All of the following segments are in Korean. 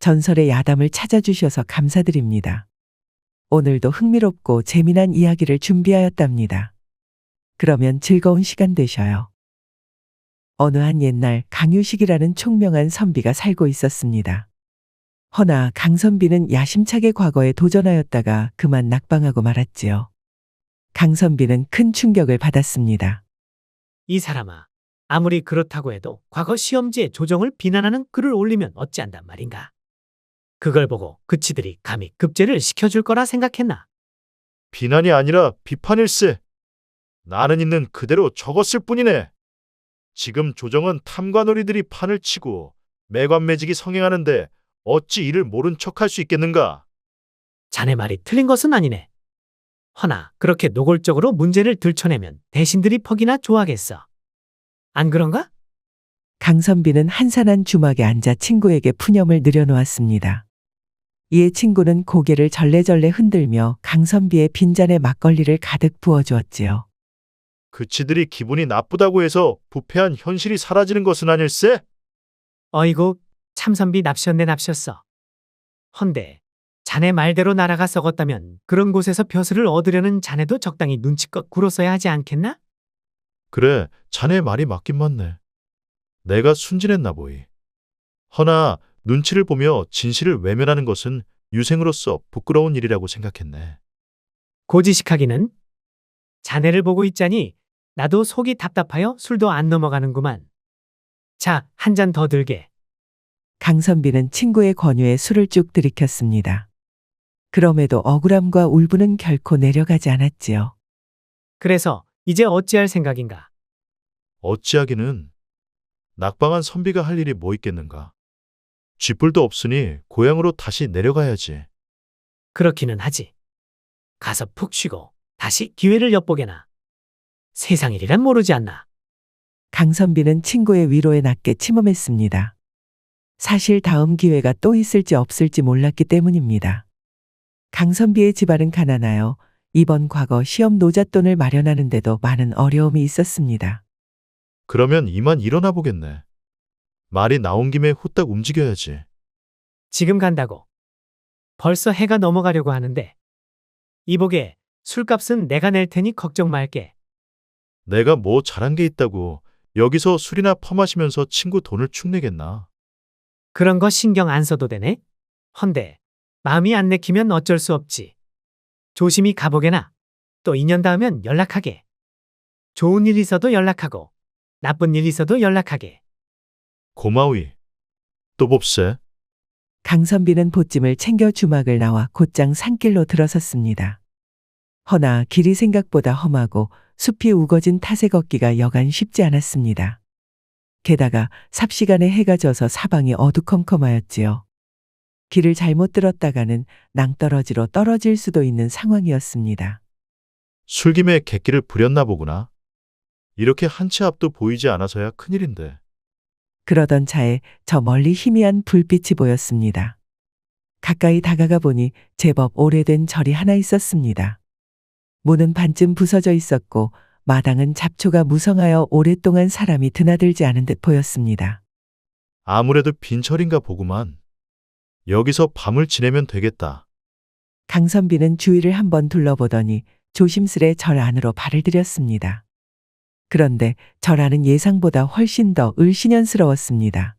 전설의 야담을 찾아주셔서 감사드립니다. 오늘도 흥미롭고 재미난 이야기를 준비하였답니다. 그러면 즐거운 시간 되셔요. 어느 한 옛날 강유식이라는 총명한 선비가 살고 있었습니다. 허나 강선비는 야심차게 과거에 도전하였다가 그만 낙방하고 말았지요. 강선비는 큰 충격을 받았습니다. 이 사람아, 아무리 그렇다고 해도 과거 시험지에 조정을 비난하는 글을 올리면 어찌한단 말인가. 그걸 보고 그치들이 감히 급제를 시켜줄 거라 생각했나. 비난이 아니라 비판일세. 나는 있는 그대로 적었을 뿐이네. 지금 조정은 탐관오리들이 판을 치고 매관매직이 성행하는데 어찌 이를 모른 척할 수 있겠는가? 자네 말이 틀린 것은 아니네. 허나 그렇게 노골적으로 문제를 들춰내면 대신들이 퍽이나 좋아하겠어. 안 그런가? 강선비는 한산한 주막에 앉아 친구에게 푸념을 늘여놓았습니다. 이에 친구는 고개를 절레절레 흔들며 강선비의 빈잔에 막걸리를 가득 부어주었지요. 그치들이 기분이 나쁘다고 해서 부패한 현실이 사라지는 것은 아닐세? 어이구, 참선비 납셨네 납셨어. 헌데 자네 말대로 나라가 썩었다면 그런 곳에서 벼슬을 얻으려는 자네도 적당히 눈치껏 굴었어야 하지 않겠나? 그래, 자네 말이 맞긴 맞네. 내가 순진했나 보이. 허나 눈치를 보며 진실을 외면하는 것은 유생으로서 부끄러운 일이라고 생각했네. 고지식하기는? 자네를 보고 있자니 나도 속이 답답하여 술도 안 넘어가는구만. 자, 한 잔 더 들게. 강선비는 친구의 권유에 술을 쭉 들이켰습니다. 그럼에도 억울함과 울분은 결코 내려가지 않았지요. 그래서 이제 어찌할 생각인가? 어찌하기는 낙방한 선비가 할 일이 뭐 있겠는가. 쥐뿔도 없으니 고향으로 다시 내려가야지. 그렇기는 하지. 가서 푹 쉬고 다시 기회를 엿보게나. 세상 일이란 모르지 않나. 강선비는 친구의 위로에 낮게 침음했습니다. 사실 다음 기회가 또 있을지 없을지 몰랐기 때문입니다. 강선비의 집안은 가난하여 이번 과거 시험 노잣돈을 마련하는데도 많은 어려움이 있었습니다. 그러면 이만 일어나 보겠네. 말이 나온 김에 후딱 움직여야지. 지금 간다고. 벌써 해가 넘어가려고 하는데. 이보게, 술값은 내가 낼 테니 걱정 말게. 내가 뭐 잘한 게 있다고 여기서 술이나 퍼마시면서 친구 돈을 축내겠나. 그런 거 신경 안 써도 되네? 헌데, 마음이 안 내키면 어쩔 수 없지. 조심히 가보게나. 또 2년 닿으면 연락하게. 좋은 일 있어도 연락하고, 나쁜 일 있어도 연락하게. 고마위. 또 봅세. 강선비는 보찜을 챙겨 주막을 나와 곧장 산길로 들어섰습니다. 허나 길이 생각보다 험하고 숲이 우거진 탓에 걷기가 여간 쉽지 않았습니다. 게다가 삽시간에 해가 져서 사방이 어두컴컴하였지요. 길을 잘못 들었다가는 낭떠러지로 떨어질 수도 있는 상황이었습니다. 술김에 객기를 부렸나 보구나. 이렇게 한 치 앞도 보이지 않아서야 큰일인데. 그러던 차에 저 멀리 희미한 불빛이 보였습니다. 가까이 다가가 보니 제법 오래된 절이 하나 있었습니다. 문은 반쯤 부서져 있었고 마당은 잡초가 무성하여 오랫동안 사람이 드나들지 않은 듯 보였습니다. 아무래도 빈철인가 보구만. 여기서 밤을 지내면 되겠다. 강선비는 주위를 한번 둘러보더니 조심스레 절 안으로 발을 들였습니다. 그런데 절 안은 예상보다 훨씬 더 을씨년스러웠습니다.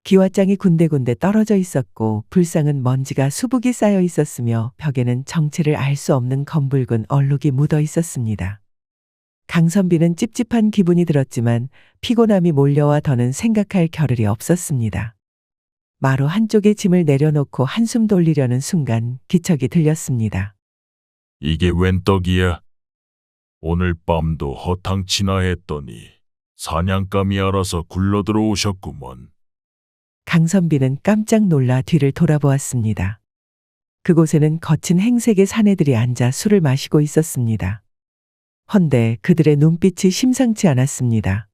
기와장이 군데군데 떨어져 있었고 불상은 먼지가 수북이 쌓여 있었으며 벽에는 정체를 알 수 없는 검붉은 얼룩이 묻어 있었습니다. 강선비는 찝찝한 기분이 들었지만 피곤함이 몰려와 더는 생각할 겨를이 없었습니다. 마루 한쪽에 짐을 내려놓고 한숨 돌리려는 순간 기척이 들렸습니다. 이게 웬 떡이야? 오늘 밤도 허탕치나 했더니 사냥감이 알아서 굴러 들어오셨구먼. 강선비는 깜짝 놀라 뒤를 돌아보았습니다. 그곳에는 거친 행색의 사내들이 앉아 술을 마시고 있었습니다. 헌데 그들의 눈빛이 심상치 않았습니다.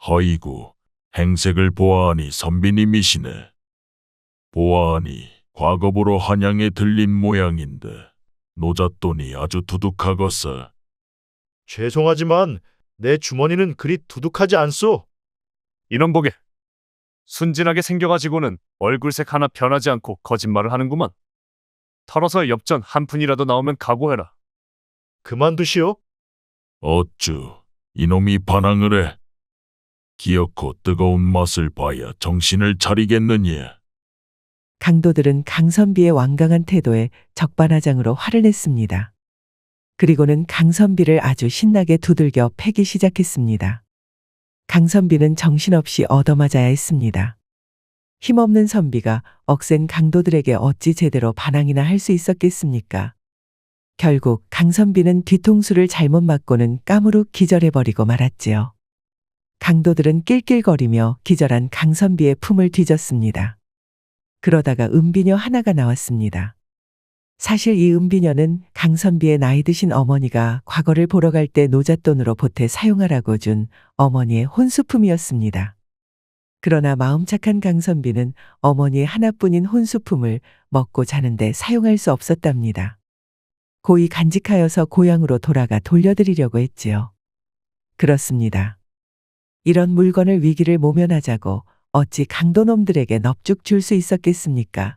허이구, 행색을 보아하니 선비님이시네. 보아하니 과거보로 한양에 들린 모양인데 노잣돈이 아주 두둑하겠어. 죄송하지만 내 주머니는 그리 두둑하지 않소. 이놈 보게. 순진하게 생겨가지고는 얼굴색 하나 변하지 않고 거짓말을 하는구만. 털어서 엽전 한 푼이라도 나오면 각오해라. 그만두시오. 어쭈, 이놈이 반항을 해. 기어코 뜨거운 맛을 봐야 정신을 차리겠느니. 강도들은 강선비의 완강한 태도에 적반하장으로 화를 냈습니다. 그리고는 강선비를 아주 신나게 두들겨 패기 시작했습니다. 강선비는 정신없이 얻어맞아야 했습니다. 힘없는 선비가 억센 강도들에게 어찌 제대로 반항이나 할 수 있었겠습니까? 결국 강선비는 뒤통수를 잘못 맞고는 까무룩 기절해버리고 말았지요. 강도들은 낄낄거리며 기절한 강선비의 품을 뒤졌습니다. 그러다가 은비녀 하나가 나왔습니다. 사실 이 은비녀는 강선비의 나이 드신 어머니가 과거를 보러 갈 때 노잣돈으로 보태 사용하라고 준 어머니의 혼수품이었습니다. 그러나 마음 착한 강선비는 어머니의 하나뿐인 혼수품을 먹고 자는데 사용할 수 없었답니다. 고이 간직하여서 고향으로 돌아가 돌려드리려고 했지요. 그렇습니다. 이런 물건을 위기를 모면하자고 어찌 강도놈들에게 넙죽 줄 수 있었겠습니까?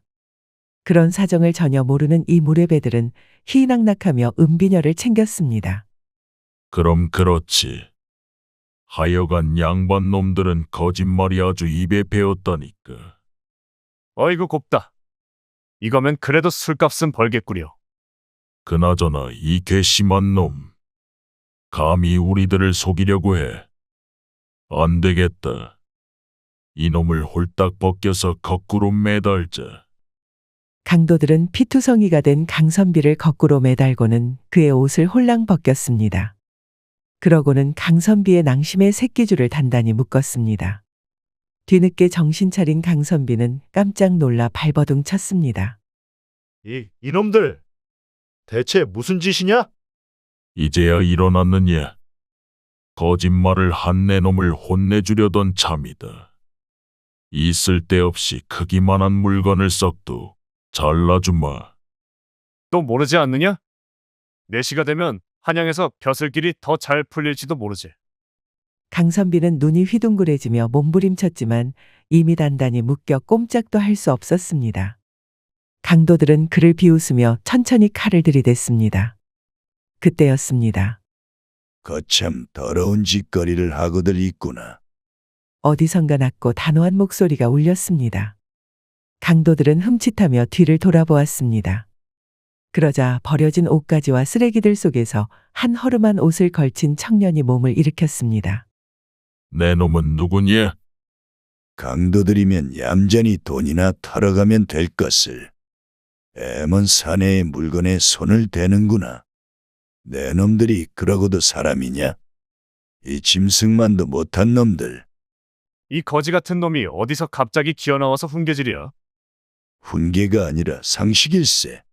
그런 사정을 전혀 모르는 이 무례배들은 희낙낙하며 은비녀를 챙겼습니다. 그럼 그렇지. 하여간 양반 놈들은 거짓말이 아주 입에 배었다니까. 어이구 곱다. 이거면 그래도 술값은 벌겠구려. 그나저나 이 괘씸한 놈. 감히 우리들을 속이려고 해. 안 되겠다. 이놈을 홀딱 벗겨서 거꾸로 매달자. 강도들은 피투성이가 된 강선비를 거꾸로 매달고는 그의 옷을 홀랑 벗겼습니다. 그러고는 강선비의 낭심의 새끼줄을 단단히 묶었습니다. 뒤늦게 정신 차린 강선비는 깜짝 놀라 발버둥 쳤습니다. 이놈들! 대체 무슨 짓이냐? 이제야 일어났느냐. 거짓말을 한 내 놈을 혼내주려던 참이다. 이 쓸데없이 크기만한 물건을 썩도 잘라주마. 또 모르지 않느냐? 4시가 되면 한양에서 벼슬길이 더 잘 풀릴지도 모르지. 강선비는 눈이 휘둥그레지며 몸부림쳤지만 이미 단단히 묶여 꼼짝도 할 수 없었습니다. 강도들은 그를 비웃으며 천천히 칼을 들이댔습니다. 그때였습니다. 거참 더러운 짓거리를 하고들 있구나. 어디선가 낮고 단호한 목소리가 울렸습니다. 강도들은 흠칫하며 뒤를 돌아보았습니다. 그러자 버려진 옷가지와 쓰레기들 속에서 한 허름한 옷을 걸친 청년이 몸을 일으켰습니다. 내 놈은 누구냐? 강도들이면 얌전히 돈이나 털어가면 될 것을. 애먼 사내의 물건에 손을 대는구나. 내 놈들이 그러고도 사람이냐? 이 짐승만도 못한 놈들. 이 거지 같은 놈이 어디서 갑자기 기어나와서 훈계질이야. 훈계가 아니라 상식일세.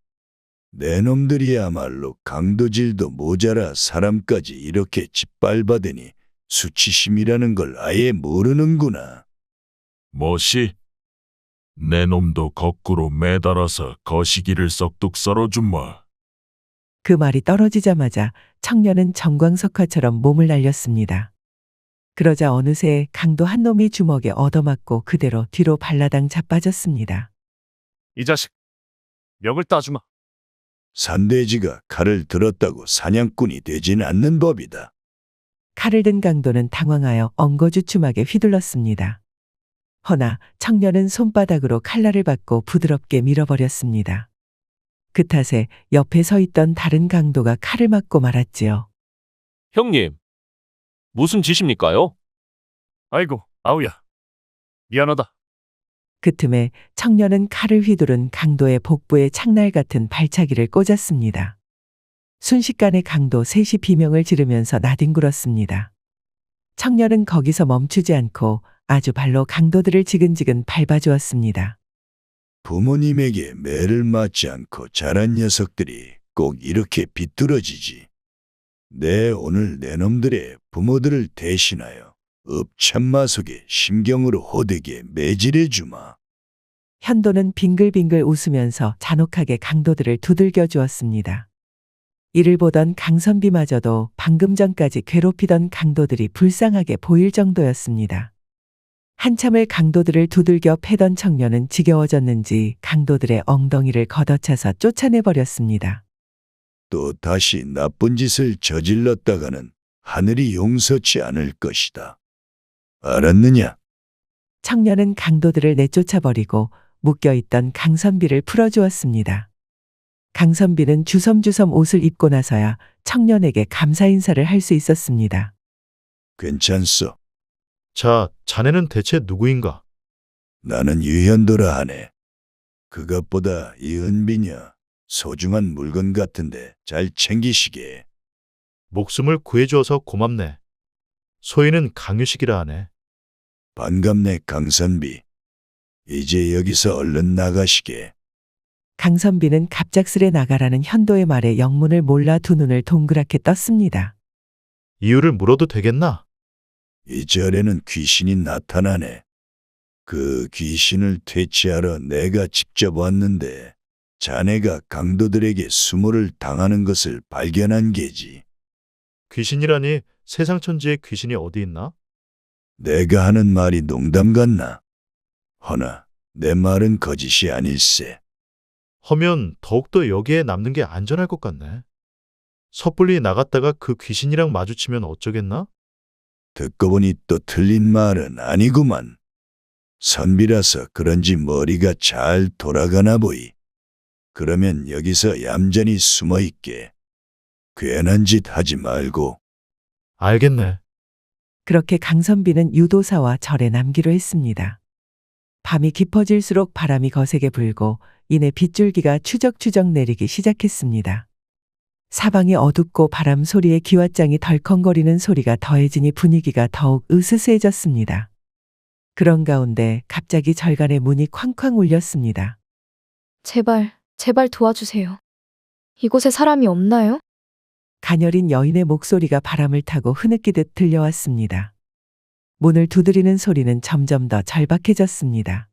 내 놈들이야말로 강도질도 모자라 사람까지 이렇게 짓밟아대니 수치심이라는 걸 아예 모르는구나. 뭐시? 내 놈도 거꾸로 매달아서 거시기를 썩둑 썰어주마. 그 말이 떨어지자마자 청년은 정광석화처럼 몸을 날렸습니다. 그러자 어느새 강도 한 놈이 주먹에 얻어맞고 그대로 뒤로 발라당 자빠졌습니다. 이 자식, 멱을 따주마. 산돼지가 칼을 들었다고 사냥꾼이 되진 않는 법이다. 칼을 든 강도는 당황하여 엉거주춤하게 휘둘렀습니다. 허나 청년은 손바닥으로 칼날을 받고 부드럽게 밀어버렸습니다. 그 탓에 옆에 서 있던 다른 강도가 칼을 맞고 말았지요. 형님, 무슨 짓입니까요? 아이고, 아우야. 미안하다. 그 틈에 청년은 칼을 휘두른 강도의 복부에 창날 같은 발차기를 꽂았습니다. 순식간에 강도 셋이 비명을 지르면서 나뒹굴었습니다. 청년은 거기서 멈추지 않고 아주 발로 강도들을 지근지근 밟아주었습니다. 부모님에게 매를 맞지 않고 자란 녀석들이 꼭 이렇게 비뚤어지지. 오늘 내 놈들의 부모들을 대신하여 읍참마속에 심경으로 호되게 매질해 주마. 현도는 빙글빙글 웃으면서 잔혹하게 강도들을 두들겨 주었습니다. 이를 보던 강선비마저도 방금 전까지 괴롭히던 강도들이 불쌍하게 보일 정도였습니다. 한참을 강도들을 두들겨 패던 청년은 지겨워졌는지 강도들의 엉덩이를 걷어차서 쫓아내버렸습니다. 또 다시 나쁜 짓을 저질렀다가는 하늘이 용서치 않을 것이다. 알았느냐? 청년은 강도들을 내쫓아버리고 묶여있던 강선비를 풀어주었습니다. 강선비는 주섬주섬 옷을 입고 나서야 청년에게 감사 인사를 할 수 있었습니다. 괜찮소. 자, 자네는 대체 누구인가? 나는 유현도라 하네. 그것보다 이 은비녀 소중한 물건 같은데 잘 챙기시게. 목숨을 구해주어서 고맙네. 소인은 강유식이라 하네. 반갑네 강선비. 이제 여기서 얼른 나가시게. 강선비는 갑작스레 나가라는 현도의 말에 영문을 몰라 두 눈을 동그랗게 떴습니다. 이유를 물어도 되겠나? 이 절에는 귀신이 나타나네. 그 귀신을 퇴치하러 내가 직접 왔는데 자네가 강도들에게 수모를 당하는 것을 발견한 게지. 귀신이라니 세상 천지에 귀신이 어디 있나? 내가 하는 말이 농담 같나? 허나 내 말은 거짓이 아닐세. 허면 더욱더 여기에 남는 게 안전할 것 같네. 섣불리 나갔다가 그 귀신이랑 마주치면 어쩌겠나? 듣고 보니 또 틀린 말은 아니구만. 선비라서 그런지 머리가 잘 돌아가나 보이. 그러면 여기서 얌전히 숨어 있게. 괜한 짓 하지 말고. 알겠네. 그렇게 강선비는 유도사와 절에 남기로 했습니다. 밤이 깊어질수록 바람이 거세게 불고 이내 빗줄기가 추적추적 내리기 시작했습니다. 사방이 어둡고 바람 소리에 기왓장이 덜컹거리는 소리가 더해지니 분위기가 더욱 으스스해졌습니다. 그런 가운데 갑자기 절간의 문이 쾅쾅 울렸습니다. 제발 도와주세요. 이곳에 사람이 없나요? 가녀린 여인의 목소리가 바람을 타고 흐느끼듯 들려왔습니다. 문을 두드리는 소리는 점점 더 절박해졌습니다.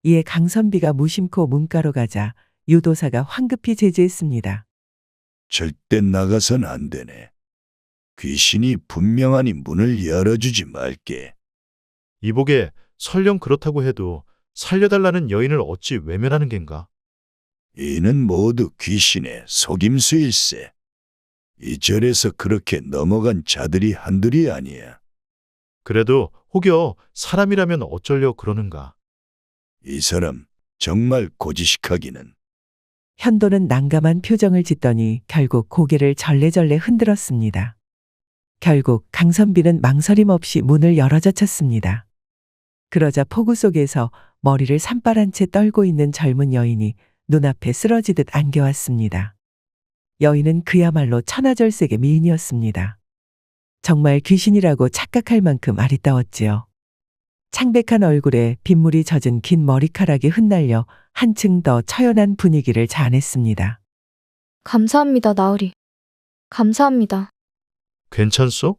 이에 강선비가 무심코 문가로 가자 유도사가 황급히 제지했습니다. 절대 나가선 안 되네. 귀신이 분명하니 문을 열어주지 말게. 이복에 설령 그렇다고 해도 살려달라는 여인을 어찌 외면하는 겐가? 이는 모두 귀신의 속임수일세. 이 절에서 그렇게 넘어간 자들이 한둘이 아니야. 그래도 혹여 사람이라면 어쩌려 그러는가? 이 사람 정말 고지식하기는. 현도는 난감한 표정을 짓더니 결국 고개를 절레절레 흔들었습니다. 결국 강선비는 망설임 없이 문을 열어젖혔습니다. 그러자 폭우 속에서 머리를 산발한 채 떨고 있는 젊은 여인이 눈앞에 쓰러지듯 안겨왔습니다. 여인은 그야말로 천하절색의 미인이었습니다. 정말 귀신이라고 착각할 만큼 아리따웠지요. 창백한 얼굴에 빗물이 젖은 긴 머리카락이 흩날려 한층 더 처연한 분위기를 자아냈습니다. 감사합니다, 나으리. 감사합니다. 괜찮소?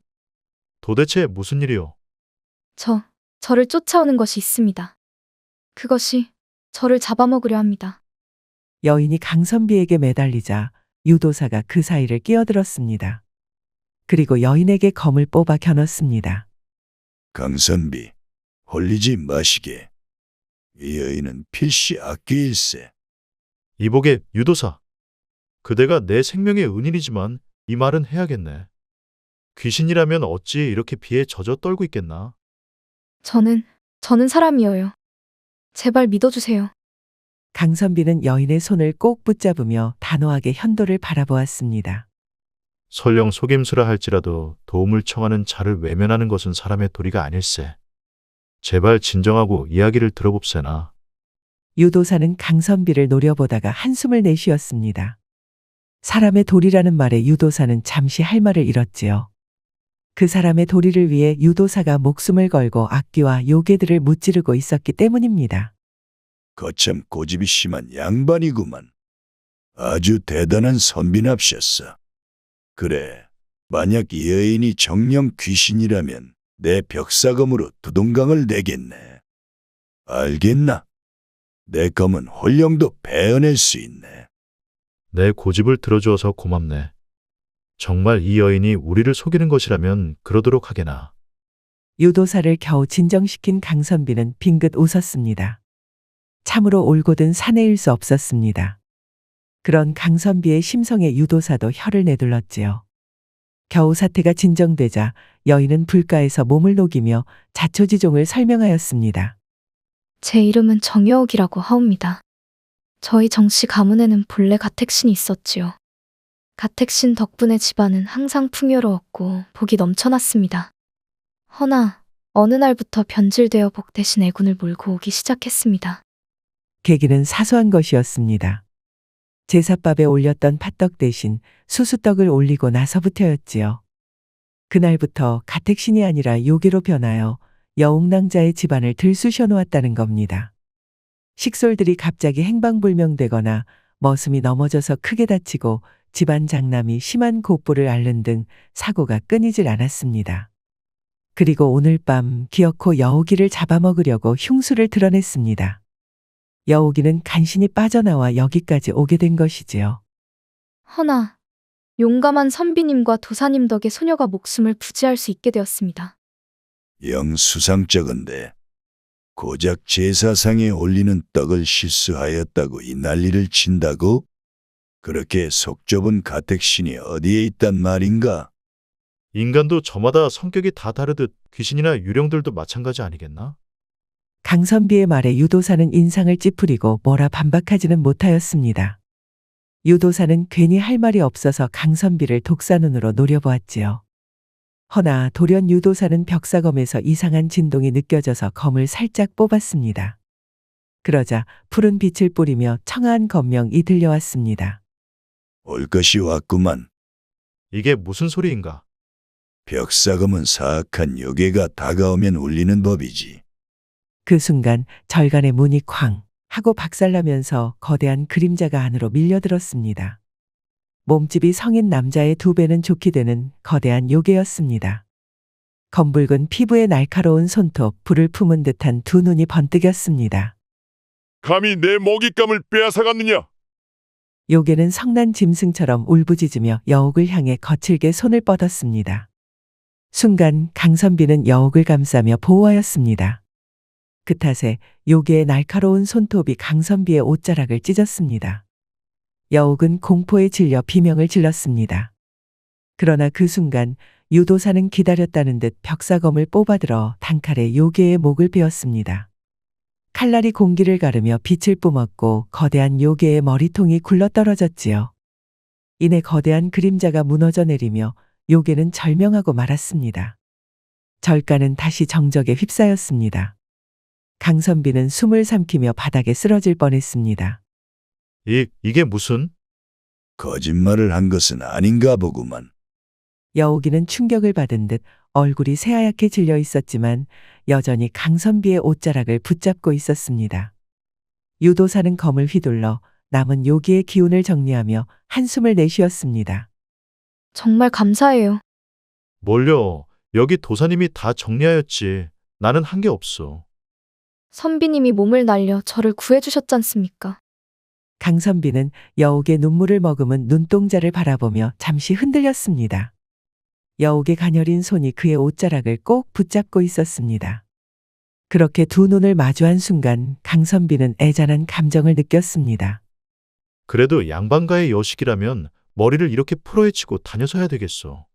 도대체 무슨 일이오? 저를 쫓아오는 것이 있습니다. 그것이 저를 잡아먹으려 합니다. 여인이 강선비에게 매달리자 유도사가 그 사이를 끼어들었습니다. 그리고 여인에게 검을 뽑아 겨눴습니다. 강선비, 홀리지 마시게. 이 여인은 필시 악귀일세. 이복의 유도사. 그대가 내 생명의 은인이지만 이 말은 해야겠네. 귀신이라면 어찌 이렇게 비에 젖어 떨고 있겠나? 저는 사람이어요. 제발 믿어주세요. 강선비는 여인의 손을 꼭 붙잡으며 단호하게 현도를 바라보았습니다. 설령 속임수라 할지라도 도움을 청하는 자를 외면하는 것은 사람의 도리가 아닐세. 제발 진정하고 이야기를 들어봅세나. 유도사는 강선비를 노려보다가 한숨을 내쉬었습니다. 사람의 도리라는 말에 유도사는 잠시 할 말을 잃었지요. 그 사람의 도리를 위해 유도사가 목숨을 걸고 악귀와 요괴들을 무찌르고 있었기 때문입니다. 거참 고집이 심한 양반이구만. 아주 대단한 선비납셨어. 그래, 만약 이 여인이 정령 귀신이라면 내 벽사검으로 두동강을 내겠네. 알겠나? 내 검은 홀령도 베어낼 수 있네. 내 고집을 들어주어서 고맙네. 정말 이 여인이 우리를 속이는 것이라면 그러도록 하게나. 유도사를 겨우 진정시킨 강선비는 빙긋 웃었습니다. 참으로 올곧은 사내일 수 없었습니다. 그런 강선비의 심성에 유도사도 혀를 내둘렀지요. 겨우 사태가 진정되자 여인은 불가에서 몸을 녹이며 자초지종을 설명하였습니다. 제 이름은 정여옥이라고 하옵니다. 저희 정씨 가문에는 본래 가택신이 있었지요. 가택신 덕분에 집안은 항상 풍요로웠고 복이 넘쳐났습니다. 허나 어느 날부터 변질되어 복 대신 애군을 몰고 오기 시작했습니다. 계기는 사소한 것이었습니다. 제삿밥에 올렸던 팥떡 대신 수수떡을 올리고 나서부터였지요. 그날부터 가택신이 아니라 요괴로 변하여 여옥낭자의 집안을 들쑤셔 놓았다는 겁니다. 식솔들이 갑자기 행방불명되거나 머슴이 넘어져서 크게 다치고 집안 장남이 심한 고부를 앓는 등 사고가 끊이질 않았습니다. 그리고 오늘 밤 기어코 여옥이를 잡아먹으려고 흉수를 드러냈습니다. 여옥이는 간신히 빠져나와 여기까지 오게 된 것이지요. 허나 용감한 선비님과 도사님 덕에 소녀가 목숨을 부지할 수 있게 되었습니다. 영 수상쩍은데 고작 제사상에 올리는 떡을 실수하였다고 이 난리를 친다고? 그렇게 속 좁은 가택신이 어디에 있단 말인가? 인간도 저마다 성격이 다 다르듯 귀신이나 유령들도 마찬가지 아니겠나? 강선비의 말에 유도사는 인상을 찌푸리고 뭐라 반박하지는 못하였습니다. 유도사는 괜히 할 말이 없어서 강선비를 독사눈으로 노려보았지요. 허나 돌연 유도사는 벽사검에서 이상한 진동이 느껴져서 검을 살짝 뽑았습니다. 그러자 푸른 빛을 뿌리며 청아한 검명이 들려왔습니다. 올 것이 왔구만. 이게 무슨 소리인가? 벽사검은 사악한 요괴가 다가오면 울리는 법이지. 그 순간 절간의 문이 쾅 하고 박살나면서 거대한 그림자가 안으로 밀려들었습니다. 몸집이 성인 남자의 2배는 좋게 되는 거대한 요괴였습니다. 검붉은 피부에 날카로운 손톱, 불을 품은 듯한 두 눈이 번뜩였습니다. 감히 내 먹잇감을 빼앗아갔느냐? 요괴는 성난 짐승처럼 울부짖으며 여옥을 향해 거칠게 손을 뻗었습니다. 순간 강선비는 여옥을 감싸며 보호하였습니다. 그 탓에 요괴의 날카로운 손톱이 강선비의 옷자락을 찢었습니다. 여옥은 공포에 질려 비명을 질렀습니다. 그러나 그 순간 유도사는 기다렸다는 듯 벽사검을 뽑아들어 단칼에 요괴의 목을 베었습니다. 칼날이 공기를 가르며 빛을 뿜었고 거대한 요괴의 머리통이 굴러떨어졌지요. 이내 거대한 그림자가 무너져 내리며 요괴는 절명하고 말았습니다. 절간은 다시 정적에 휩싸였습니다. 강선비는 숨을 삼키며 바닥에 쓰러질 뻔했습니다. 이게 무슨? 거짓말을 한 것은 아닌가 보구만. 여옥이는 충격을 받은 듯 얼굴이 새하얗게 질려 있었지만 여전히 강선비의 옷자락을 붙잡고 있었습니다. 유도사는 검을 휘둘러 남은 요기의 기운을 정리하며 한숨을 내쉬었습니다. 정말 감사해요. 뭘요? 여기 도사님이 다 정리하였지. 나는 한 게 없어. 선비님이 몸을 날려 저를 구해주셨잖습니까? 강선비는 여옥의 눈물을 머금은 눈동자를 바라보며 잠시 흔들렸습니다. 여옥의 가녀린 손이 그의 옷자락을 꼭 붙잡고 있었습니다. 그렇게 두 눈을 마주한 순간 강선비는 애잔한 감정을 느꼈습니다. 그래도 양반가의 여식이라면 머리를 이렇게 풀어헤치고 다녀서야 되겠어.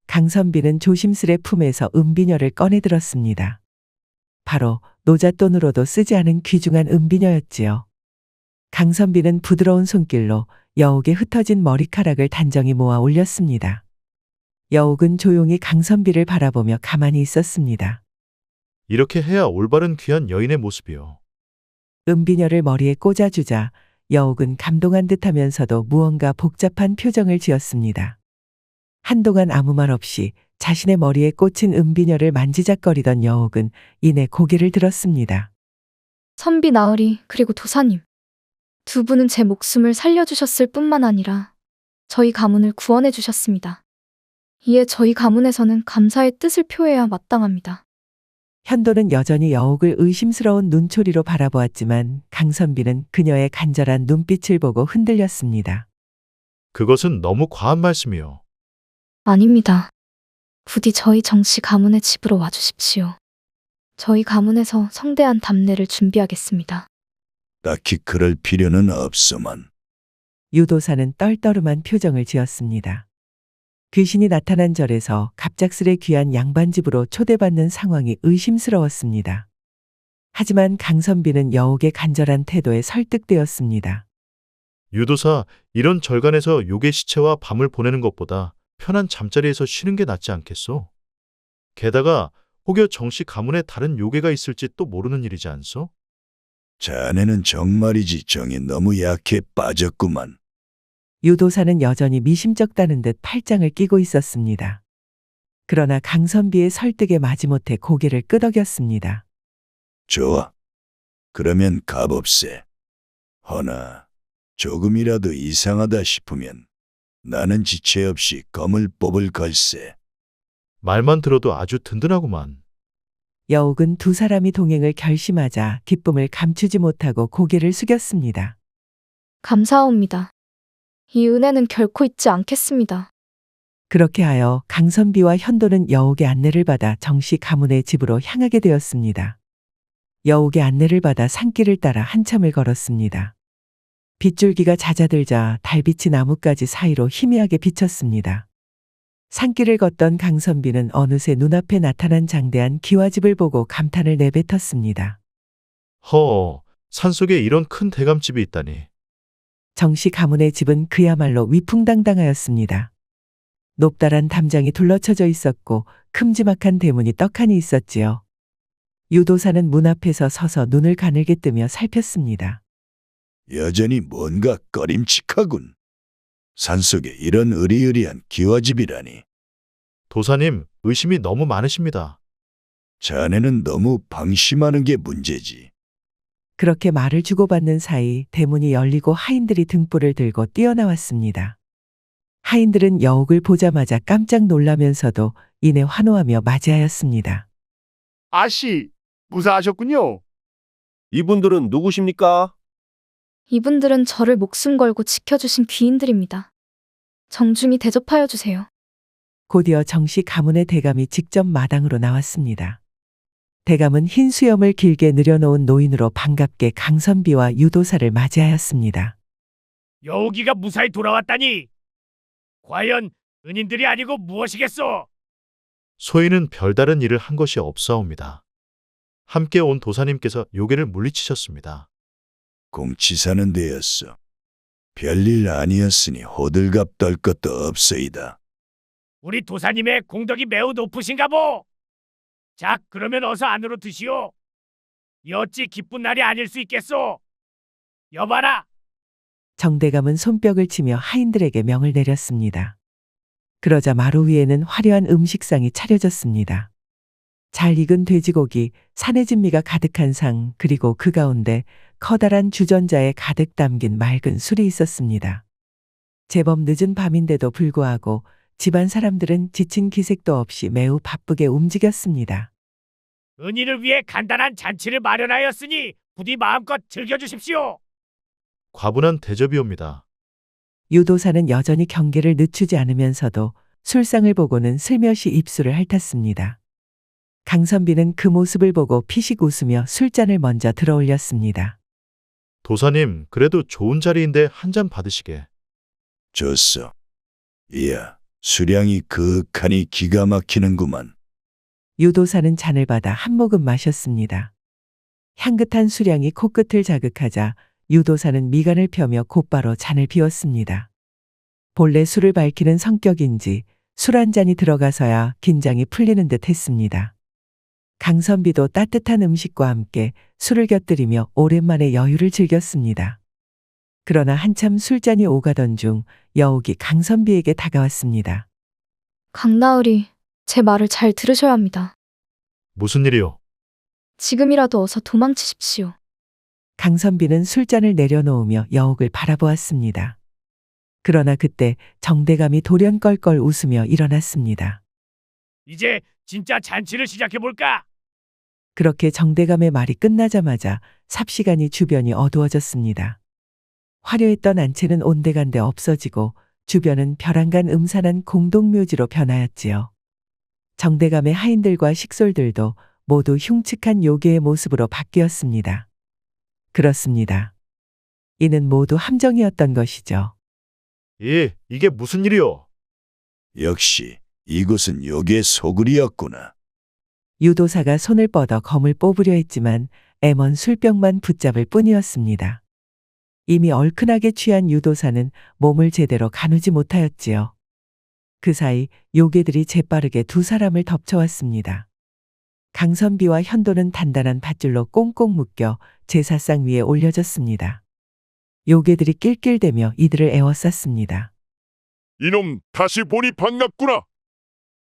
강선비는 조심스레 품에서 은비녀를 꺼내 들었습니다. 바로 노잣돈으로도 쓰지 않은 귀중한 은비녀였지요. 강선비는 부드러운 손길로 여옥의 흩어진 머리카락을 단정히 모아 올렸습니다. 여옥은 조용히 강선비를 바라보며 가만히 있었습니다. 이렇게 해야 올바른 귀한 여인의 모습이요. 은비녀를 머리에 꽂아주자 여옥은 감동한 듯하면서도 무언가 복잡한 표정을 지었습니다. 한동안 아무 말 없이 자신의 머리에 꽂힌 은비녀를 만지작거리던 여옥은 이내 고개를 들었습니다. 선비 나으리 그리고 도사님. 두 분은 제 목숨을 살려주셨을 뿐만 아니라 저희 가문을 구원해 주셨습니다. 이에 저희 가문에서는 감사의 뜻을 표해야 마땅합니다. 현도는 여전히 여옥을 의심스러운 눈초리로 바라보았지만 강선비는 그녀의 간절한 눈빛을 보고 흔들렸습니다. 그것은 너무 과한 말씀이요. 아닙니다. 부디 저희 정씨 가문의 집으로 와주십시오. 저희 가문에서 성대한 답례를 준비하겠습니다. 딱히 그럴 필요는 없소만. 유도사는 떨떠름한 표정을 지었습니다. 귀신이 나타난 절에서 갑작스레 귀한 양반집으로 초대받는 상황이 의심스러웠습니다. 하지만 강선비는 여옥의 간절한 태도에 설득되었습니다. 유도사, 이런 절간에서 요괴 시체와 밤을 보내는 것보다 편한 잠자리에서 쉬는 게 낫지 않겠소? 게다가 혹여 정씨 가문에 다른 요괴가 있을지 또 모르는 일이지 않소? 자네는 정말이지 정이 너무 약해 빠졌구만. 유도사는 여전히 미심쩍다는 듯 팔짱을 끼고 있었습니다. 그러나 강선비의 설득에 마지못해 고개를 끄덕였습니다. 좋아. 그러면 가봅세. 허나 조금이라도 이상하다 싶으면 나는 지체 없이 검을 뽑을 걸세. 말만 들어도 아주 든든하구만. 여옥은 두 사람이 동행을 결심하자 기쁨을 감추지 못하고 고개를 숙였습니다. 감사합니다. 이 은혜는 결코 잊지 않겠습니다. 그렇게 하여 강선비와 현도는 여옥의 안내를 받아 정씨 가문의 집으로 향하게 되었습니다. 여옥의 안내를 받아 산길을 따라 한참을 걸었습니다. 빗줄기가 잦아들자 달빛이 나뭇가지 사이로 희미하게 비쳤습니다. 산길을 걷던 강선비는 어느새 눈앞에 나타난 장대한 기와집을 보고 감탄을 내뱉었습니다. 허, 산속에 이런 큰 대감집이 있다니. 정씨 가문의 집은 그야말로 위풍당당하였습니다. 높다란 담장이 둘러쳐져 있었고 큼지막한 대문이 떡하니 있었지요. 유도사는 문 앞에서 서서 눈을 가늘게 뜨며 살폈습니다. 여전히 뭔가 꺼림칙하군. 산속에 이런 으리으리한 기와집이라니. 도사님, 의심이 너무 많으십니다. 자네는 너무 방심하는 게 문제지. 그렇게 말을 주고받는 사이 대문이 열리고 하인들이 등불을 들고 뛰어나왔습니다. 하인들은 여옥을 보자마자 깜짝 놀라면서도 이내 환호하며 맞이하였습니다. 아씨, 무사하셨군요. 이분들은 누구십니까? 이분들은 저를 목숨 걸고 지켜주신 귀인들입니다. 정중히 대접하여 주세요. 곧이어 정씨 가문의 대감이 직접 마당으로 나왔습니다. 대감은 흰 수염을 길게 늘여놓은 노인으로 반갑게 강선비와 유도사를 맞이하였습니다. 여우기가 무사히 돌아왔다니. 과연 은인들이 아니고 무엇이겠소? 소인은 별다른 일을 한 것이 없사옵니다. 함께 온 도사님께서 요괴를 물리치셨습니다. 공치사는 되었어. 별일 아니었으니 호들갑 떨 것도 없소이다. 우리 도사님의 공덕이 매우 높으신가 보. 자, 그러면 어서 안으로 드시오. 이 어찌 기쁜 날이 아닐 수 있겠소? 여봐라. 정대감은 손뼉을 치며 하인들에게 명을 내렸습니다. 그러자 마루 위에는 화려한 음식상이 차려졌습니다. 잘 익은 돼지고기, 산의 진미가 가득한 상, 그리고 그 가운데 커다란 주전자에 가득 담긴 맑은 술이 있었습니다. 제법 늦은 밤인데도 불구하고 집안 사람들은 지친 기색도 없이 매우 바쁘게 움직였습니다. 은인을 위해 간단한 잔치를 마련하였으니 부디 마음껏 즐겨주십시오. 과분한 대접이옵니다. 유도사는 여전히 경계를 늦추지 않으면서도 술상을 보고는 슬며시 입술을 핥았습니다. 강선비는 그 모습을 보고 피식 웃으며 술잔을 먼저 들어올렸습니다. 도사님, 그래도 좋은 자리인데 한 잔 받으시게. 좋소. 이야, 수량이 그윽하니 기가 막히는구만. 유도사는 잔을 받아 한 모금 마셨습니다. 향긋한 수량이 코끝을 자극하자 유도사는 미간을 펴며 곧바로 잔을 비웠습니다. 본래 술을 밝히는 성격인지 술 한 잔이 들어가서야 긴장이 풀리는 듯 했습니다. 강선비도 따뜻한 음식과 함께 술을 곁들이며 오랜만에 여유를 즐겼습니다. 그러나 한참 술잔이 오가던 중 여옥이 강선비에게 다가왔습니다. 강나으리, 제 말을 잘 들으셔야 합니다. 무슨 일이요? 지금이라도 어서 도망치십시오. 강선비는 술잔을 내려놓으며 여옥을 바라보았습니다. 그러나 그때 정대감이 돌연 껄껄 웃으며 일어났습니다. 이제 진짜 잔치를 시작해볼까? 그렇게 정대감의 말이 끝나자마자 삽시간이 주변이 어두워졌습니다. 화려했던 안채는 온데간데 없어지고 주변은 벼랑간 음산한 공동묘지로 변하였지요. 정대감의 하인들과 식솔들도 모두 흉측한 요괴의 모습으로 바뀌었습니다. 그렇습니다. 이는 모두 함정이었던 것이죠. 이게 무슨 일이요? 역시 이곳은 요괴 소굴이었구나. 유도사가 손을 뻗어 검을 뽑으려 했지만 M1 술병만 붙잡을 뿐이었습니다. 이미 얼큰하게 취한 유도사는 몸을 제대로 가누지 못하였지요. 그 사이 요괴들이 재빠르게 두 사람을 덮쳐왔습니다. 강선비와 현도는 단단한 밧줄로 꽁꽁 묶여 제사상 위에 올려졌습니다. 요괴들이 낄낄대며 이들을 에워쌌습니다. 이놈 다시 보니 반갑구나.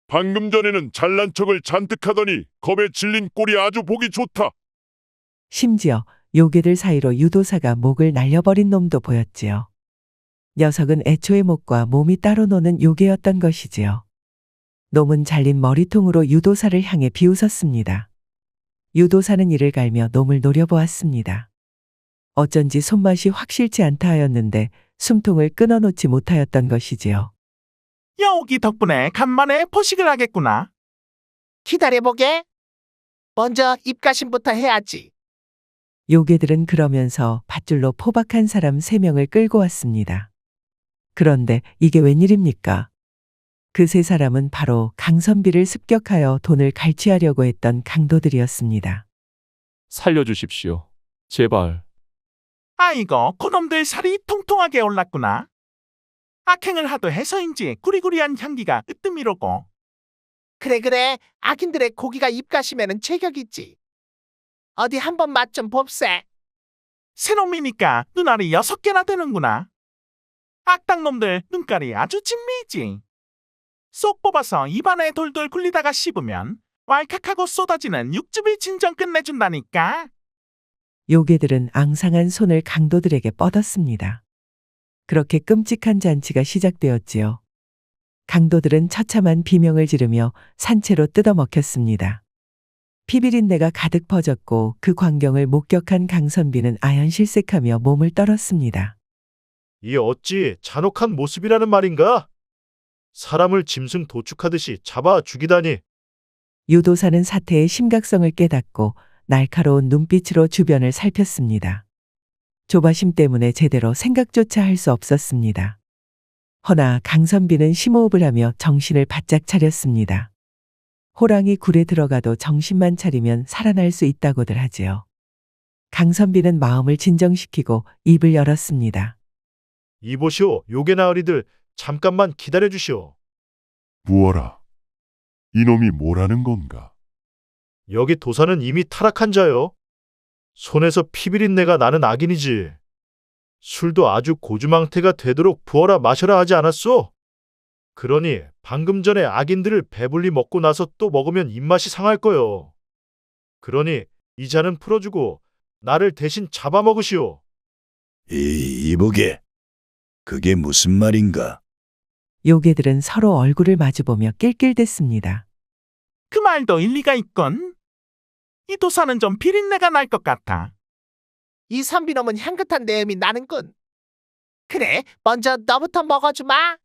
방금 전에는 잘난 척을 잔뜩 하더니 겁에 질린 꼴이 아주 보기 좋다. 심지어 요괴들 사이로 유도사가 목을 날려버린 놈도 보였지요. 녀석은 애초에 목과 몸이 따로 노는 요괴였던 것이지요. 놈은 잘린 머리통으로 유도사를 향해 비웃었습니다. 유도사는 이를 갈며 놈을 노려보았습니다. 어쩐지 손맛이 확실치 않다 하였는데 숨통을 끊어놓지 못하였던 것이지요. 여우기 덕분에 간만에 포식을 하겠구나. 기다려보게. 먼저 입가심부터 해야지. 요괴들은 그러면서 밧줄로 포박한 사람 3명을 끌고 왔습니다. 그런데 이게 웬일입니까? 그 3사람은 바로 강선비를 습격하여 돈을 갈취하려고 했던 강도들이었습니다. 살려주십시오. 제발. 아이고, 그놈들 살이 통통하게 올랐구나. 악행을 하도 해서인지 구리구리한 향기가 으뜸이로고. 그래. 악인들의 고기가 입가심에는 제격이지. 어디 한번 맛 좀 봅세. 새놈이니까 눈알이 6개나 되는구나. 악당놈들 눈깔이 아주 진미지. 쏙 뽑아서 입안에 돌돌 굴리다가 씹으면 왈칵하고 쏟아지는 육즙이 진정 끝내준다니까. 요괴들은 앙상한 손을 강도들에게 뻗었습니다. 그렇게 끔찍한 잔치가 시작되었지요. 강도들은 처참한 비명을 지르며 산채로 뜯어먹혔습니다. 피비린내가 가득 퍼졌고 그 광경을 목격한 강선비는 아연실색하며 몸을 떨었습니다. 이 어찌 잔혹한 모습이라는 말인가? 사람을 짐승 도축하듯이 잡아 죽이다니. 유도사는 사태의 심각성을 깨닫고 날카로운 눈빛으로 주변을 살폈습니다. 조바심 때문에 제대로 생각조차 할 수 없었습니다. 허나 강선비는 심호흡을 하며 정신을 바짝 차렸습니다. 호랑이 굴에 들어가도 정신만 차리면 살아날 수 있다고들 하지요. 강선비는 마음을 진정시키고 입을 열었습니다. 이보시오, 요괴 나으리들, 잠깐만 기다려 주시오. 부어라. 이놈이 뭐라는 건가? 여기 도사는 이미 타락한 자요. 손에서 피비린내가 나는 악인이지. 술도 아주 고주망태가 되도록 부어라 마셔라 하지 않았소? 그러니 방금 전에 악인들을 배불리 먹고 나서 또 먹으면 입맛이 상할 거요. 그러니 이 잔은 풀어주고 나를 대신 잡아먹으시오. 이보게. 그게 무슨 말인가? 요괴들은 서로 얼굴을 마주보며 낄낄댔습니다. 그 말도 일리가 있건. 이 도사는 좀 비린내가 날 것 같아. 이 선비놈은 향긋한 내음이 나는군. 그래, 먼저 너부터 먹어주마.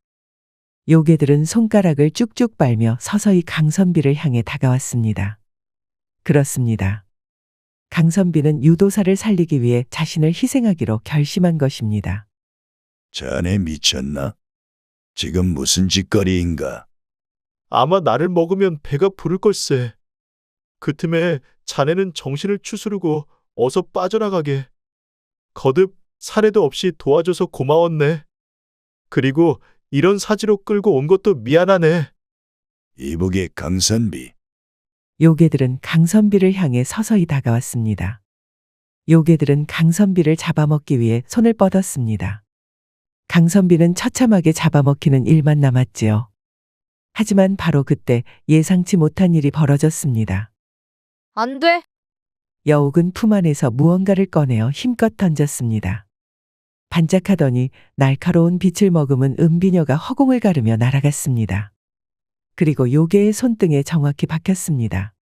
요괴들은 손가락을 쭉쭉 빨며 서서히 강선비를 향해 다가왔습니다. 그렇습니다. 강선비는 유도사를 살리기 위해 자신을 희생하기로 결심한 것입니다. 자네 미쳤나? 지금 무슨 짓거리인가? 아마 나를 먹으면 배가 부를 걸세. 그 틈에 자네는 정신을 추스르고 어서 빠져나가게. 거듭 사례도 없이 도와줘서 고마웠네. 그리고 이런 사지로 끌고 온 것도 미안하네. 이보게 강선비. 요괴들은 강선비를 향해 서서히 다가왔습니다. 요괴들은 강선비를 잡아먹기 위해 손을 뻗었습니다. 강선비는 처참하게 잡아먹히는 일만 남았지요. 하지만 바로 그때 예상치 못한 일이 벌어졌습니다. 안 돼. 여욱은 품 안에서 무언가를 꺼내어 힘껏 던졌습니다. 반짝하더니 날카로운 빛을 머금은 은비녀가 허공을 가르며 날아갔습니다. 그리고 요괴의 손등에 정확히 박혔습니다.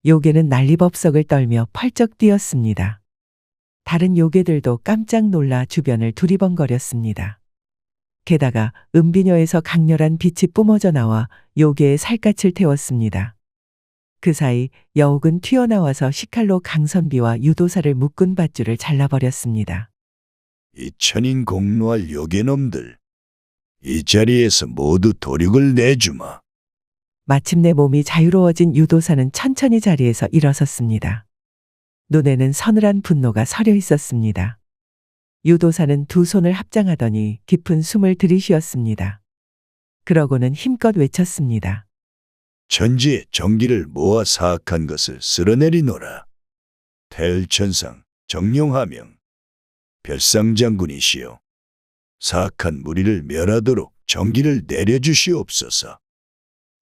요괴는 난리법석을 떨며 펄쩍 뛰었습니다. 다른 요괴들도 깜짝 놀라 주변을 두리번거렸습니다. 게다가 은비녀에서 강렬한 빛이 뿜어져 나와 요괴의 살갗을 태웠습니다. 그 사이 여옥은 튀어나와서 식칼로 강선비와 유도사를 묶은 밧줄을 잘라버렸습니다. 이 천인 공노할 요괴놈들. 이 자리에서 모두 도륙을 내주마. 마침내 몸이 자유로워진 유도사는 천천히 자리에서 일어섰습니다. 눈에는 서늘한 분노가 서려 있었습니다. 유도사는 두 손을 합장하더니 깊은 숨을 들이쉬었습니다. 그러고는 힘껏 외쳤습니다. 천지의 정기를 모아 사악한 것을 쓸어내리노라. 태을천상 정룡하명 별상장군이시여. 사악한 무리를 멸하도록 정기를 내려주시옵소서.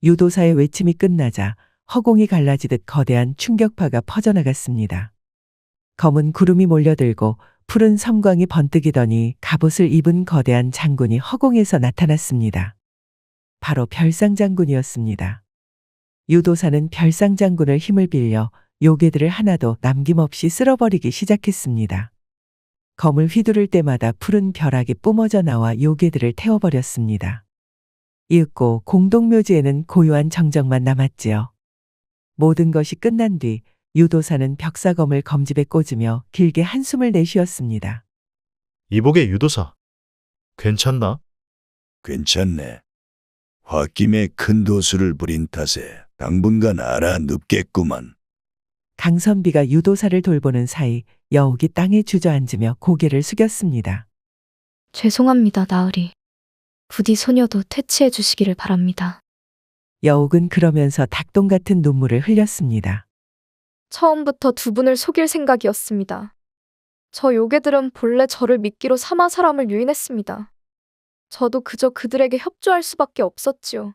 유도사의 외침이 끝나자 허공이 갈라지듯 거대한 충격파가 퍼져나갔습니다. 검은 구름이 몰려들고 푸른 섬광이 번뜩이더니 갑옷을 입은 거대한 장군이 허공에서 나타났습니다. 바로 별상장군이었습니다. 유도사는 별상장군을 힘을 빌려 요괴들을 하나도 남김없이 쓸어버리기 시작했습니다. 검을 휘두를 때마다 푸른 벼락이 뿜어져 나와 요괴들을 태워버렸습니다. 이윽고 공동묘지에는 고요한 정적만 남았지요. 모든 것이 끝난 뒤 유도사는 벽사검을 검집에 꽂으며 길게 한숨을 내쉬었습니다. 이복의 유도사. 괜찮나? 괜찮네. 홧김에 큰 도수를 부린 탓에 당분간 알아 눕겠구만. 강선비가 유도사를 돌보는 사이 여옥이 땅에 주저앉으며 고개를 숙였습니다. 죄송합니다, 나으리. 부디 소녀도 퇴치해 주시기를 바랍니다. 여옥은 그러면서 닭똥 같은 눈물을 흘렸습니다. 처음부터 두 분을 속일 생각이었습니다. 저 요괴들은 본래 저를 미끼로 삼아 사람을 유인했습니다. 저도 그저 그들에게 협조할 수밖에 없었지요.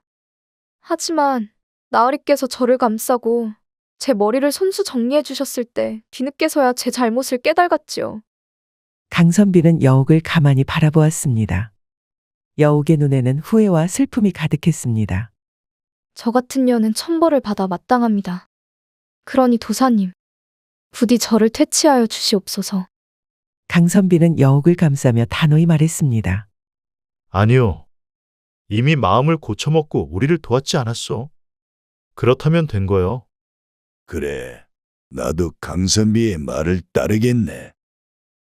하지만 나으리께서 저를 감싸고 제 머리를 손수 정리해 주셨을 때 뒤늦게서야 제 잘못을 깨달았지요. 강선비는 여옥을 가만히 바라보았습니다. 여옥의 눈에는 후회와 슬픔이 가득했습니다. 저 같은 년은 천벌을 받아 마땅합니다. 그러니 도사님, 부디 저를 퇴치하여 주시옵소서. 강선비는 여옥을 감싸며 단호히 말했습니다. 아니요. 이미 마음을 고쳐먹고 우리를 도왔지 않았어. 그렇다면 된 거요. 그래, 나도 강선비의 말을 따르겠네.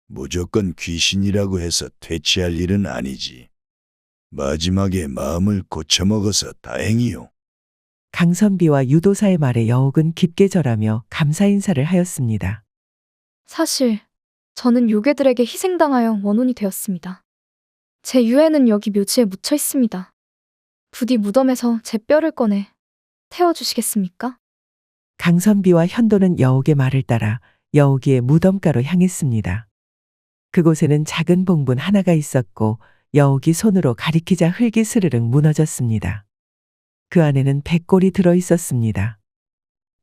무조건 귀신이라고 해서 퇴치할 일은 아니지. 마지막에 마음을 고쳐먹어서 다행이요. 강선비와 유도사의 말에 여옥은 깊게 절하며 감사 인사를 하였습니다. 사실 저는 요괴들에게 희생당하여 원혼이 되었습니다. 제 유해는 여기 묘지에 묻혀 있습니다. 부디 무덤에서 제 뼈를 꺼내 태워주시겠습니까? 강선비와 현도는 여옥의 말을 따라 여옥이의 무덤가로 향했습니다. 그곳에는 작은 봉분 하나가 있었고 여옥이 손으로 가리키자 흙이 스르륵 무너졌습니다. 그 안에는 백골이 들어 있었습니다.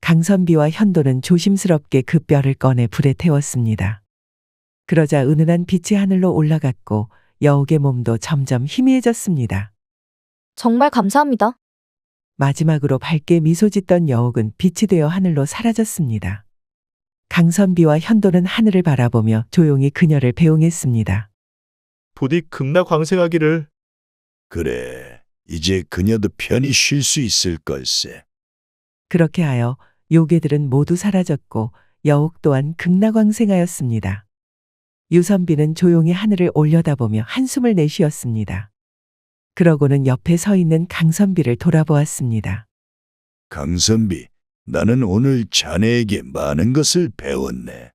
강선비와 현도는 조심스럽게 그 뼈를 꺼내 불에 태웠습니다. 그러자 은은한 빛이 하늘로 올라갔고 여옥의 몸도 점점 희미해졌습니다. 정말 감사합니다. 마지막으로 밝게 미소 짓던 여옥은 빛이 되어 하늘로 사라졌습니다. 강선비와 현도는 하늘을 바라보며 조용히 그녀를 배웅했습니다. 부디 극락광생하기를. 그래, 이제 그녀도 편히 쉴 수 있을 걸세. 그렇게 하여 요괴들은 모두 사라졌고 여옥 또한 극락왕생하였습니다. 유선비는 조용히 하늘을 올려다보며 한숨을 내쉬었습니다. 그러고는 옆에 서 있는 강선비를 돌아보았습니다. 강선비, 나는 오늘 자네에게 많은 것을 배웠네.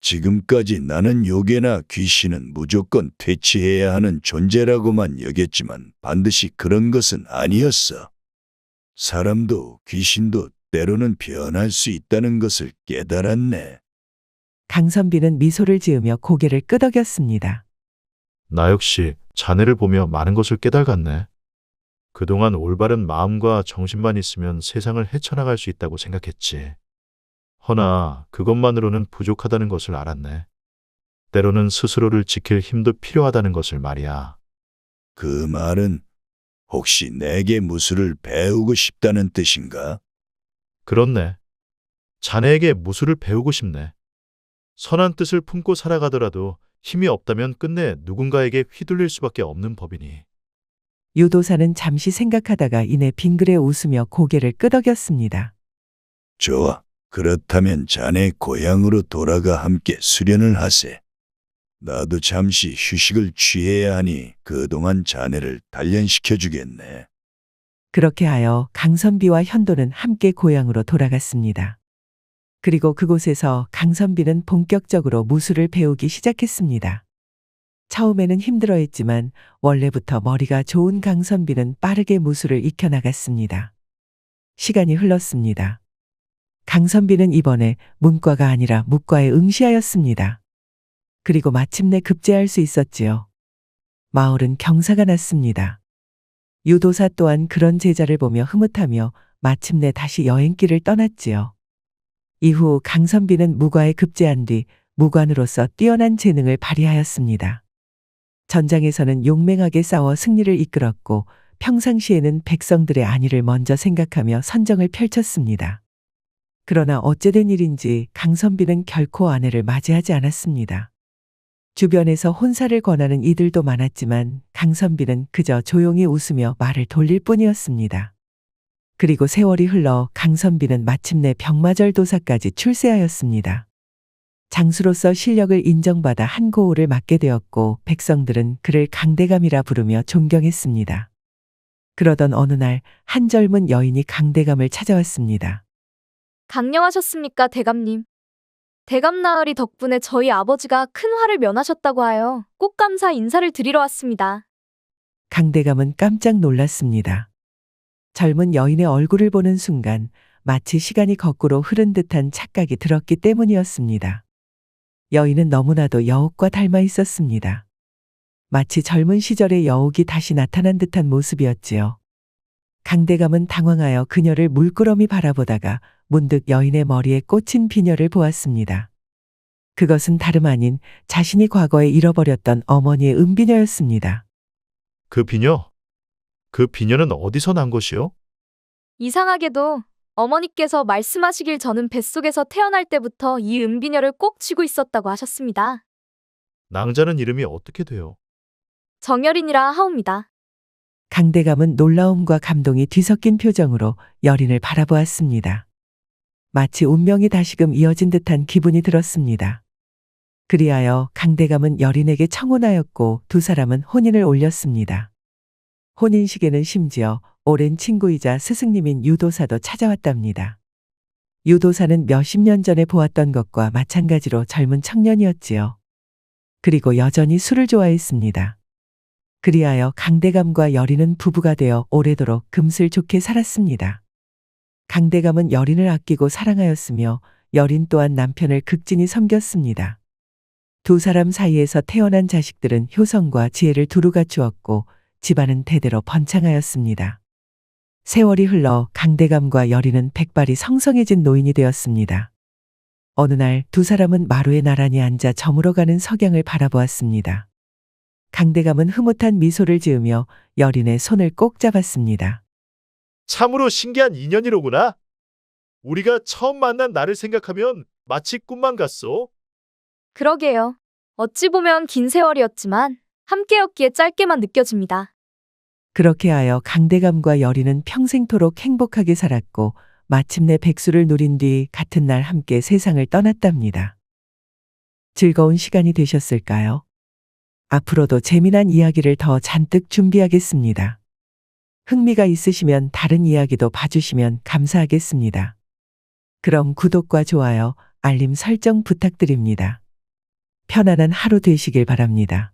지금까지 나는 요괴나 귀신은 무조건 퇴치해야 하는 존재라고만 여겼지만 반드시 그런 것은 아니었어. 사람도 귀신도 때로는 변할 수 있다는 것을 깨달았네. 강선비는 미소를 지으며 고개를 끄덕였습니다. 나 역시 자네를 보며 많은 것을 깨달았네. 그동안 올바른 마음과 정신만 있으면 세상을 헤쳐나갈 수 있다고 생각했지. 허나 그것만으로는 부족하다는 것을 알았네. 때로는 스스로를 지킬 힘도 필요하다는 것을 말이야. 그 말은 혹시 내게 무술을 배우고 싶다는 뜻인가? 그렇네. 자네에게 무술을 배우고 싶네. 선한 뜻을 품고 살아가더라도 힘이 없다면 끝내 누군가에게 휘둘릴 수밖에 없는 법이니. 유도사는 잠시 생각하다가 이내 빙그레 웃으며 고개를 끄덕였습니다. 좋아. 그렇다면 자네 고향으로 돌아가 함께 수련을 하세. 나도 잠시 휴식을 취해야 하니 그동안 자네를 단련시켜 주겠네. 그렇게 하여 강선비와 현도는 함께 고향으로 돌아갔습니다. 그리고 그곳에서 강선비는 본격적으로 무술을 배우기 시작했습니다. 처음에는 힘들어했지만 원래부터 머리가 좋은 강선비는 빠르게 무술을 익혀나갔습니다. 시간이 흘렀습니다. 강선비는 이번에 문과가 아니라 무과에 응시하였습니다. 그리고 마침내 급제할 수 있었지요. 마을은 경사가 났습니다. 유도사 또한 그런 제자를 보며 흐뭇하며 마침내 다시 여행길을 떠났지요. 이후 강선비는 무과에 급제한 뒤 무관으로서 뛰어난 재능을 발휘하였습니다. 전장에서는 용맹하게 싸워 승리를 이끌었고 평상시에는 백성들의 안위를 먼저 생각하며 선정을 펼쳤습니다. 그러나 어째된 일인지 강선비는 결코 아내를 맞이하지 않았습니다. 주변에서 혼사를 권하는 이들도 많았지만 강선비는 그저 조용히 웃으며 말을 돌릴 뿐이었습니다. 그리고 세월이 흘러 강선비는 마침내 병마절 도사까지 출세하였습니다. 장수로서 실력을 인정받아 한 고을을 맡게 되었고 백성들은 그를 강대감이라 부르며 존경했습니다. 그러던 어느 날 한 젊은 여인이 강대감을 찾아왔습니다. 강령하셨습니까, 대감님? 대감 나으리 덕분에 저희 아버지가 큰 화를 면하셨다고 하여 꼭 감사 인사를 드리러 왔습니다. 강대감은 깜짝 놀랐습니다. 젊은 여인의 얼굴을 보는 순간 마치 시간이 거꾸로 흐른 듯한 착각이 들었기 때문이었습니다. 여인은 너무나도 여옥과 닮아 있었습니다. 마치 젊은 시절의 여옥이 다시 나타난 듯한 모습이었지요. 강대감은 당황하여 그녀를 물끄러미 바라보다가 문득 여인의 머리에 꽂힌 비녀를 보았습니다. 그것은 다름 아닌 자신이 과거에 잃어버렸던 어머니의 은비녀였습니다. 그 비녀? 그 비녀는 어디서 난 것이요? 이상하게도 어머니께서 말씀하시길 저는 뱃속에서 태어날 때부터 이 은비녀를 꼭 쥐고 있었다고 하셨습니다. 낭자는 이름이 어떻게 돼요? 정열인이라 하옵니다. 강대감은 놀라움과 감동이 뒤섞인 표정으로 여린을 바라보았습니다. 마치 운명이 다시금 이어진 듯한 기분이 들었습니다. 그리하여 강대감은 여린에게 청혼하였고 두 사람은 혼인을 올렸습니다. 혼인식에는 심지어 오랜 친구이자 스승님인 유도사도 찾아왔답니다. 유도사는 몇십 년 전에 보았던 것과 마찬가지로 젊은 청년이었지요. 그리고 여전히 술을 좋아했습니다. 그리하여 강대감과 여린은 부부가 되어 오래도록 금슬 좋게 살았습니다. 강대감은 여린을 아끼고 사랑하였으며 여린 또한 남편을 극진히 섬겼습니다. 두 사람 사이에서 태어난 자식들은 효성과 지혜를 두루 갖추었고 집안은 대대로 번창하였습니다. 세월이 흘러 강대감과 여린은 백발이 성성해진 노인이 되었습니다. 어느 날 두 사람은 마루에 나란히 앉아 저물어가는 석양을 바라보았습니다. 강대감은 흐뭇한 미소를 지으며 여린의 손을 꼭 잡았습니다. 참으로 신기한 인연이로구나. 우리가 처음 만난 나를 생각하면 마치 꿈만 같소. 그러게요. 어찌 보면 긴 세월이었지만 함께였기에 짧게만 느껴집니다. 그렇게 하여 강대감과 여린은 평생토록 행복하게 살았고 마침내 백수를 누린 뒤 같은 날 함께 세상을 떠났답니다. 즐거운 시간이 되셨을까요? 앞으로도 재미난 이야기를 더 잔뜩 준비하겠습니다. 흥미가 있으시면 다른 이야기도 봐주시면 감사하겠습니다. 그럼 구독과 좋아요, 알림 설정 부탁드립니다. 편안한 하루 되시길 바랍니다.